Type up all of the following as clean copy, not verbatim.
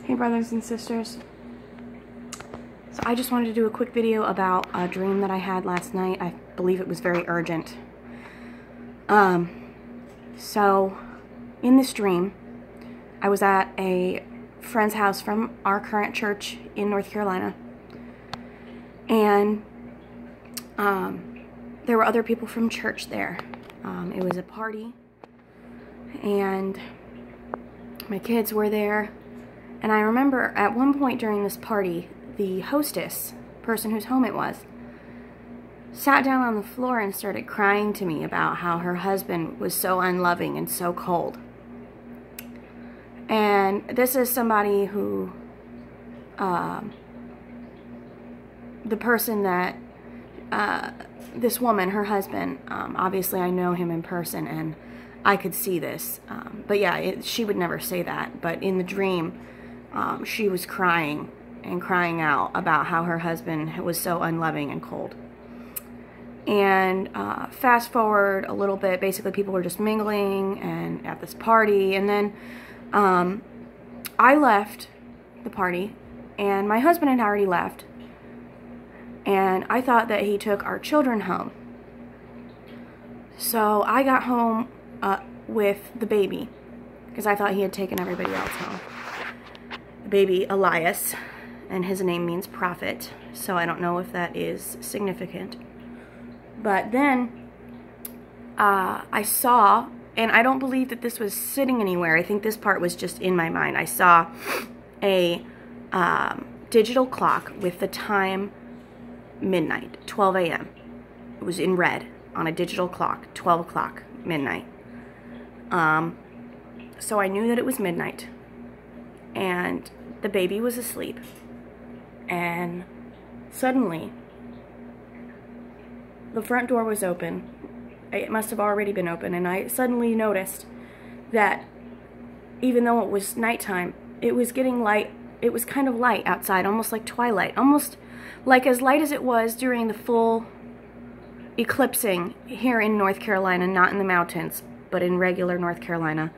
Hey brothers and sisters. So I just wanted to do a quick video about a dream that I had last night. I believe it was very urgent. So in this dream, I was at a friend's house from our current church in North Carolina. And there were other people from church there. It was a party, and my kids were there. And I remember at one point during this party, the hostess, person whose home it was, sat down on the floor and started crying to me about how her husband was so unloving and so cold. And this is somebody who, the person that, this woman, her husband, obviously I know him in person and I could see this. But yeah, she would never say that. But in the dream, she was crying and crying out about how her husband was so unloving and cold. And fast forward a little bit, basically people were just mingling and at this party. And then I left the party, and my husband had already left. And I thought that he took our children home. So I got home with the baby, because I thought he had taken everybody else home. The baby, Elias, and his name means prophet, so I don't know if that is significant. But then I saw, and I don't believe that this was sitting anywhere, I think this part was just in my mind. I saw a digital clock with the time midnight, 12 a.m. It was in red on a digital clock, 12 o'clock, midnight. So I knew that it was midnight, and the baby was asleep, and suddenly the front door was open. It must have already been open, and I suddenly noticed that even though it was nighttime, it was getting light. It was kind of light outside, almost like twilight, almost like as light as it was during the full eclipsing here in North Carolina, not in the mountains, but in regular North Carolina.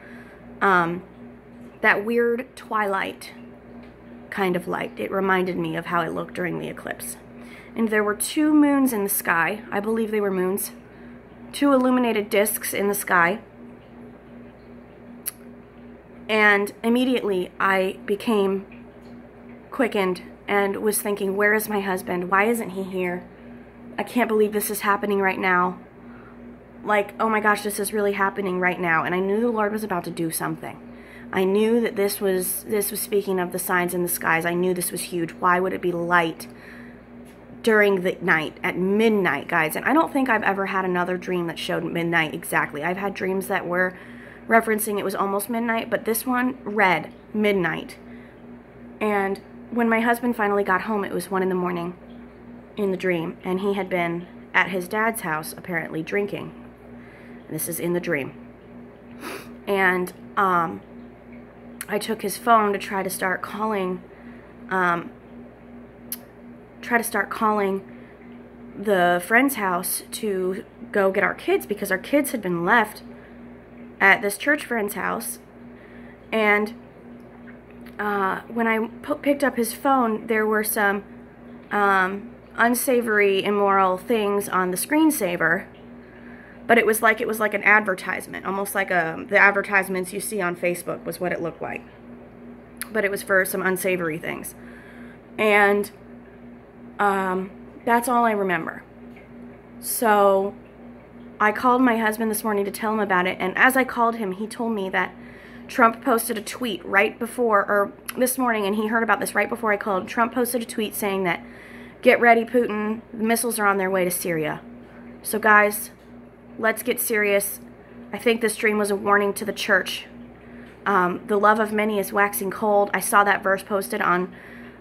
That weird twilight kind of light. It reminded me of how it looked during the eclipse. And there were two moons in the sky. I believe they were moons. Two illuminated discs in the sky. And immediately I became quickened and was thinking, where is my husband? Why isn't he here? I can't believe this is happening right now. Like, oh my gosh, this is really happening right now. And I knew the Lord was about to do something. I knew that this was speaking of the signs in the skies. I knew this was huge. Why would it be light during the night, at midnight, guys? And I don't think I've ever had another dream that showed midnight exactly. I've had dreams that were referencing it was almost midnight, but this one read midnight. And when my husband finally got home, it was 1 in the morning in the dream, and he had been at his dad's house apparently drinking. This is in the dream. And I took his phone to try to start calling the friend's house to go get our kids, because our kids had been left at this church friend's house. And when I picked up his phone, there were some unsavory, immoral things on the screensaver. But it was like an advertisement, almost like the advertisements you see on Facebook was what it looked like. But it was for some unsavory things. And that's all I remember. So I called my husband this morning to tell him about it, and as I called him, he told me that Trump posted a tweet right before, or this morning, and he heard about this right before I called. Trump posted a tweet saying that, get ready, Putin, the missiles are on their way to Syria. So guys, let's get serious. I think this dream was a warning to the church. The love of many is waxing cold. I saw that verse posted on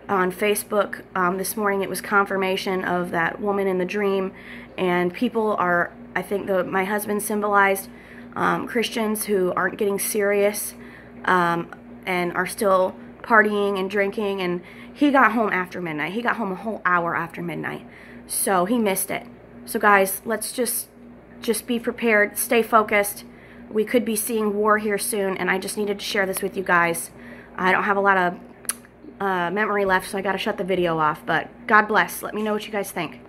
Facebook this morning. It was confirmation of that woman in the dream. And people are, I think my husband symbolized Christians who aren't getting serious and are still partying and drinking. And he got home after midnight. He got home a whole hour after midnight. So he missed it. So guys, let's just be prepared, stay focused. We could be seeing war here soon, and I just needed to share this with you guys. I don't have a lot of memory left, so I gotta shut the video off. But God bless. Let me know what you guys think.